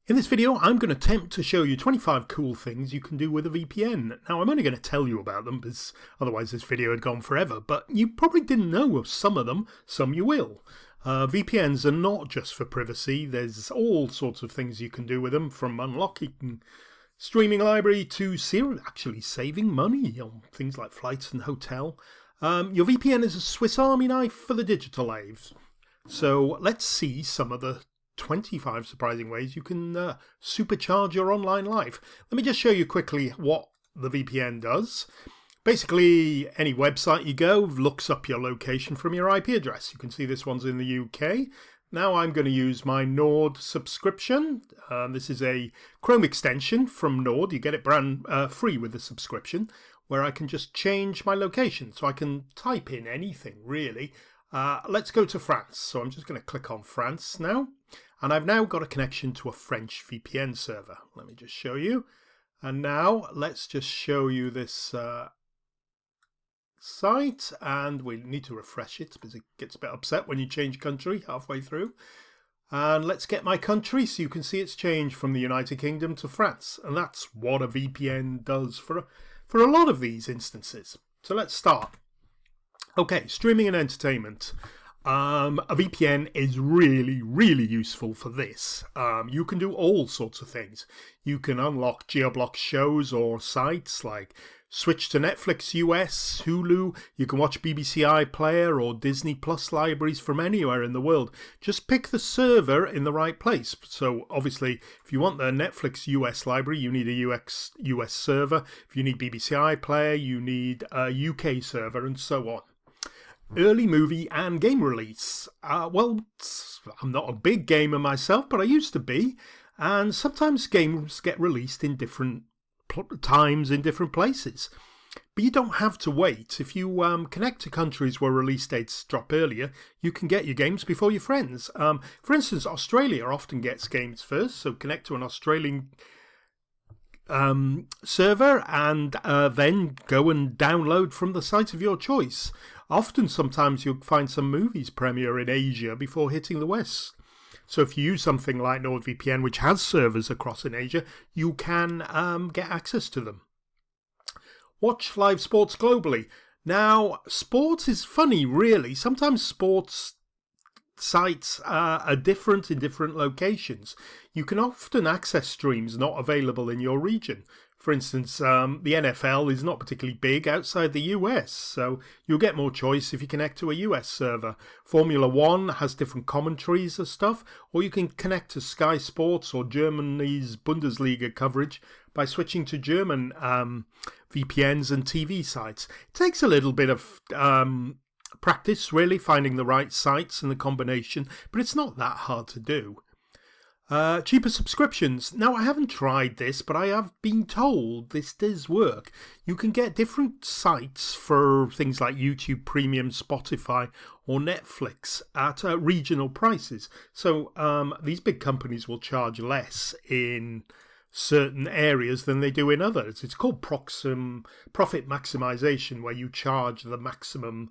In this video, I'm going to attempt to show you 25 cool things you can do with a VPN. Now, I'm only going to tell you about them because otherwise this video had gone forever, but you probably didn't know of some of them, some you will. VPNs are not just for privacy. There's all sorts of things you can do with them, from unlocking streaming library to actually saving money on things like flights and hotel. Your VPN is a Swiss Army knife for the digital age. So let's see some of the 25 surprising ways you can supercharge your online life. Let me just show you quickly what the VPN does. Basically, any website you go looks up your location from your IP address. You can see this one's in the UK. Now I'm going to use my Nord subscription. This is a Chrome extension from Nord. You get it brand free with the subscription, where I can just change my location. So I can type in anything, really. Let's go to France. So I'm just going to click on France now. And I've now got a connection to a French VPN server. Let me just show you. And now let's just show you this site. And we need to refresh it because it gets a bit upset when you change country halfway through. And let's get my country so you can see it's changed from the United Kingdom to France. And that's what a VPN does for a lot of these instances. So let's start. Okay, streaming and entertainment. A VPN is really, really useful for this. You can do all sorts of things. You can unlock geo-blocked shows or sites like switch to Netflix US, Hulu. You can watch BBC iPlayer or Disney Plus libraries from anywhere in the world. Just pick the server in the right place. So obviously, if you want the Netflix US library, you need a US server. If you need BBC iPlayer, you need a UK server, and so on. Early movie and game release. Well, I'm not a big gamer myself, but I used to be. And sometimes games get released in different times in different places. But you don't have to wait. If you connect to countries where release dates drop earlier, you can get your games before your friends. For instance, Australia often gets games first, so connect to an Australian server and then go and download from the site of your choice. Often, sometimes you'll find some movies premiere in Asia before hitting the West. So if you use something like NordVPN, which has servers across in Asia, you can get access to them. Watch live sports globally. Now, sports is funny, really. Sometimes sports sites are different in different locations. You can often access streams not available in your region. For instance, the NFL is not particularly big outside the US, so you'll get more choice if you connect to a US server. Formula One has different commentaries and stuff, or you can connect to Sky Sports or Germany's Bundesliga coverage by switching to German VPNs and TV sites. It takes a little bit of practice, really, finding the right sites and the combination, but it's not that hard to do. Cheaper subscriptions. Now, I haven't tried this, but I have been told this does work. You can get different sites for things like YouTube Premium, Spotify, or Netflix at regional prices. So these big companies will charge less in certain areas than they do in others. It's called profit maximization, where you charge the maximum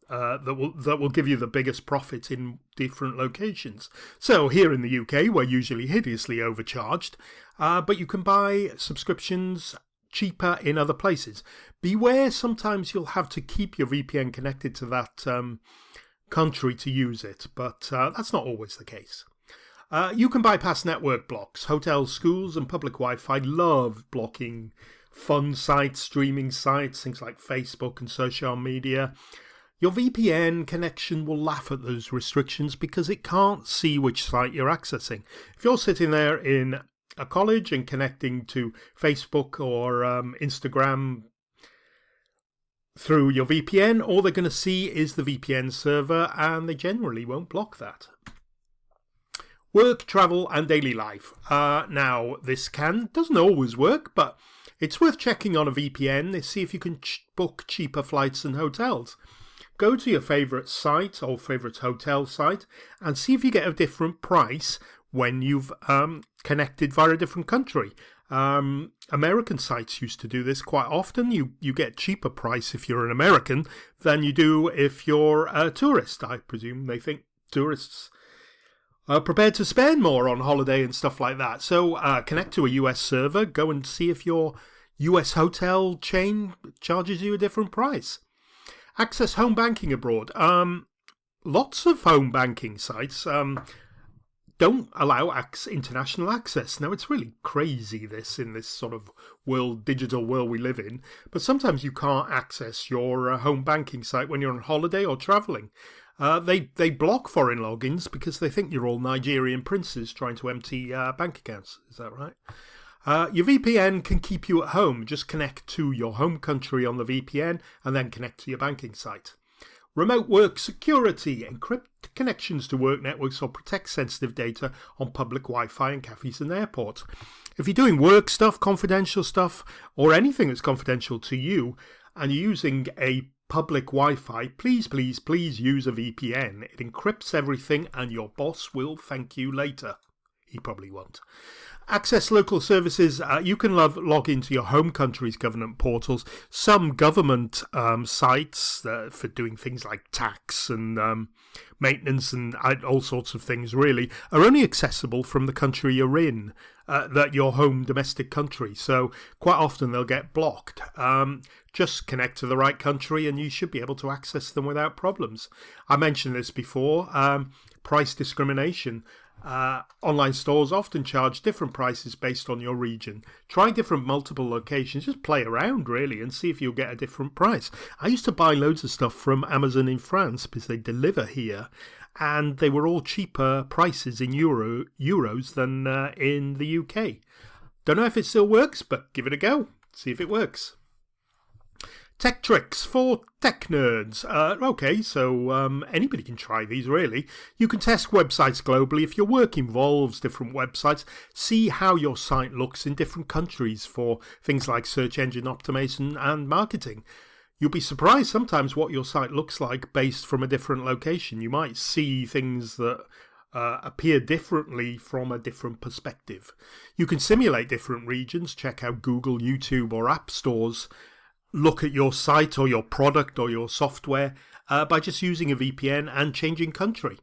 that will give you the biggest profit in different locations. So here in the UK, we're usually hideously overcharged, but you can buy subscriptions cheaper in other places. Beware, sometimes you'll have to keep your VPN connected to that country to use it, but that's not always the case. You can bypass network blocks. Hotels, schools, and public Wi-Fi love blocking fun sites, streaming sites, things like Facebook and social media. Your VPN connection will laugh at those restrictions because it can't see which site you're accessing. If you're sitting there in a college and connecting to Facebook or Instagram through your VPN, all they're going to see is the VPN server, and they generally won't block that. Work, travel, and daily life. Now, this doesn't always work, but it's worth checking on a VPN to see if you can book cheaper flights and hotels. Go to your favourite site or favourite hotel site and see if you get a different price when you've connected via a different country. American sites used to do this quite often. You get cheaper price if you're an American than you do if you're a tourist. I presume they think tourists prepared to spend more on holiday and stuff like that. So connect to a US server, go and see if your US hotel chain charges you a different price. Access home banking abroad. Lots of home banking sites don't allow international access. Now, it's really crazy in this sort of digital world we live in, but sometimes you can't access your home banking site when you're on holiday or traveling. They block foreign logins because they think you're all Nigerian princes trying to empty bank accounts. Is that right? Your VPN can keep you at home. Just connect to your home country on the VPN and then connect to your banking site. Remote work security. Encrypt connections to work networks or protect sensitive data on public Wi-Fi in cafes and airports. If you're doing work stuff, confidential stuff, or anything that's confidential to you, and you're using a public Wi-Fi, please use a VPN. It encrypts everything and your boss will thank you later. He probably won't. Access local services. You can log into your home country's government portals. Some government sites for doing things like tax and maintenance and all sorts of things really are only accessible from the country you're in, your home domestic country. So quite often they'll get blocked. Just connect to the right country and you should be able to access them without problems. I mentioned this before. Price discrimination. Online stores often charge different prices based on your region. Try different multiple locations. Just play around really and see if you'll get a different price. I used to buy loads of stuff from Amazon in France because they deliver here, and they were all cheaper prices in euros than in the UK. Don't know if it still works, but give it a go. See if it works. Tech tricks for tech nerds. Okay, so anybody can try these really. You can test websites globally. If your work involves different websites, see how your site looks in different countries for things like search engine optimization and marketing. You'll be surprised sometimes what your site looks like based from a different location. You might see things that appear differently from a different perspective. You can simulate different regions, check how Google, YouTube or app stores look at your site or your product or your software by just using a VPN and changing country.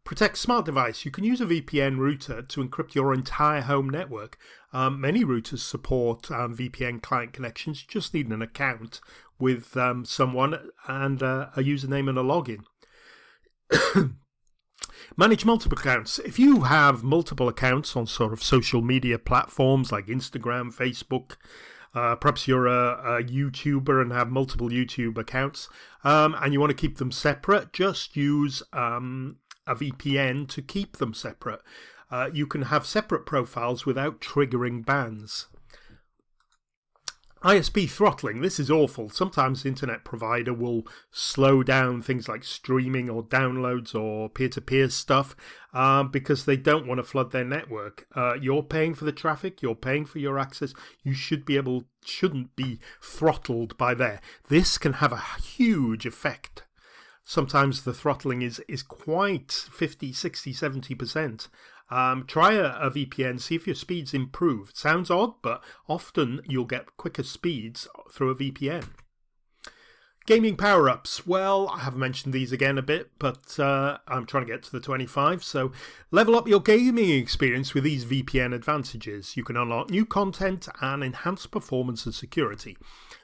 Protect smart device. You can use a VPN router to encrypt your entire home network. Many routers support VPN client connections. You just need an account with someone and a username and a login. Manage multiple accounts. If you have multiple accounts on sort of social media platforms like Instagram, Facebook, perhaps you're a YouTuber and have multiple YouTube accounts, and you want to keep them separate, just use a VPN to keep them separate. You can have separate profiles without triggering bans. ISP throttling. This is awful. Sometimes the internet provider will slow down things like streaming or downloads or peer-to-peer stuff because they don't want to flood their network. You're paying for the traffic. You're paying for your access. You shouldn't be throttled by there. This can have a huge effect. Sometimes the throttling is quite 50, 60, 70%. Try a VPN, see if your speeds improve. It sounds odd, but often you'll get quicker speeds through a VPN. Gaming power-ups. Well, I have mentioned these again a bit, but I'm trying to get to the 25. So level up your gaming experience with these VPN advantages. You can unlock new content and enhance performance and security.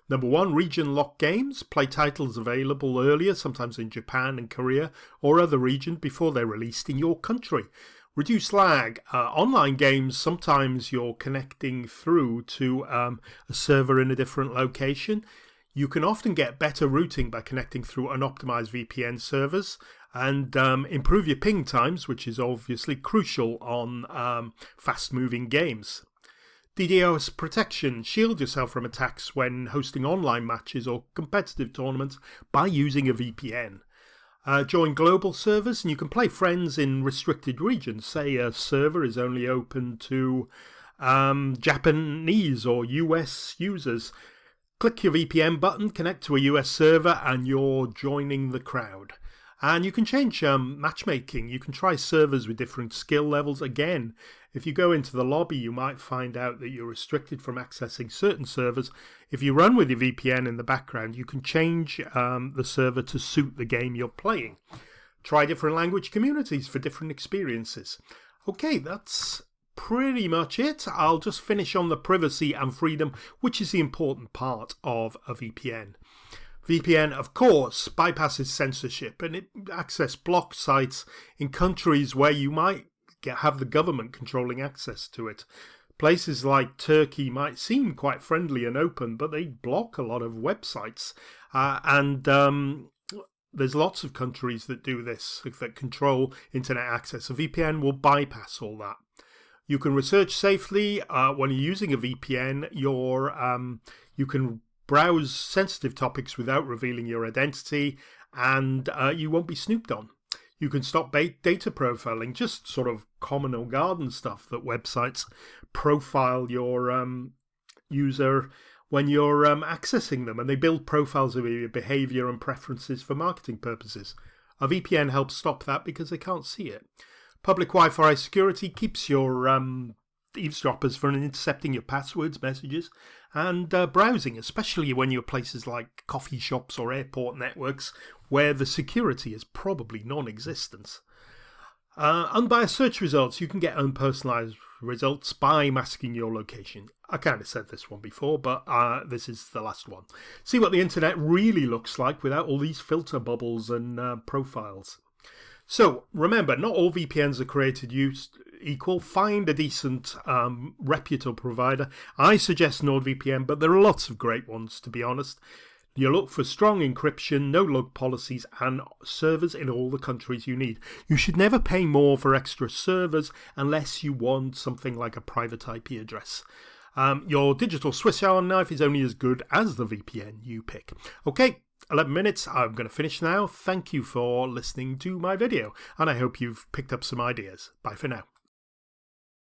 Number 1, region-locked games. Play titles available earlier, sometimes in Japan and Korea, or other regions before they're released in your country. Reduce lag. Online games, sometimes you're connecting through to a server in a different location. You can often get better routing by connecting through unoptimized VPN servers and improve your ping times, which is obviously crucial on fast-moving games. DDoS protection. Shield yourself from attacks when hosting online matches or competitive tournaments by using a VPN. Join global servers and you can play friends in restricted regions. Say a server is only open to Japanese or US users. Click your VPN button, connect to a US server, and you're joining the crowd. And you can change matchmaking. You can try servers with different skill levels. Again, if you go into the lobby, you might find out that you're restricted from accessing certain servers. If you run with your VPN in the background, you can change the server to suit the game you're playing. Try different language communities for different experiences. Okay, that's pretty much it. I'll just finish on the privacy and freedom, which is the important part of a VPN. VPN, of course, bypasses censorship and it access block sites in countries where you might have the government controlling access to it. Places like Turkey might seem quite friendly and open, but they block a lot of websites. There's lots of countries that do this, that control internet access. A VPN will bypass all that. You can research safely when you're using a VPN. You can browse sensitive topics without revealing your identity, and you won't be snooped on. You can stop data profiling, just sort of common or garden stuff that websites profile your user when you're accessing them, and they build profiles of your behavior and preferences for marketing purposes. A VPN helps stop that because they can't see it. Public Wi-Fi security keeps your eavesdroppers from intercepting your passwords, messages, and browsing, especially when you're places like coffee shops or airport networks where the security is probably non-existent. Unbiased search results. You can get unpersonalized results by masking your location. I kind of said this one before, but this is the last one. See what the internet really looks like without all these filter bubbles and profiles. So remember, not all VPNs are created equal. Find a decent, reputable provider. I suggest NordVPN, but there are lots of great ones, to be honest. You look for strong encryption, no-log policies, and servers in all the countries you need. You should never pay more for extra servers unless you want something like a private IP address. Your digital Swiss Army knife is only as good as the VPN you pick. Okay, 11 minutes. I'm going to finish now. Thank you for listening to my video, and I hope you've picked up some ideas. Bye for now.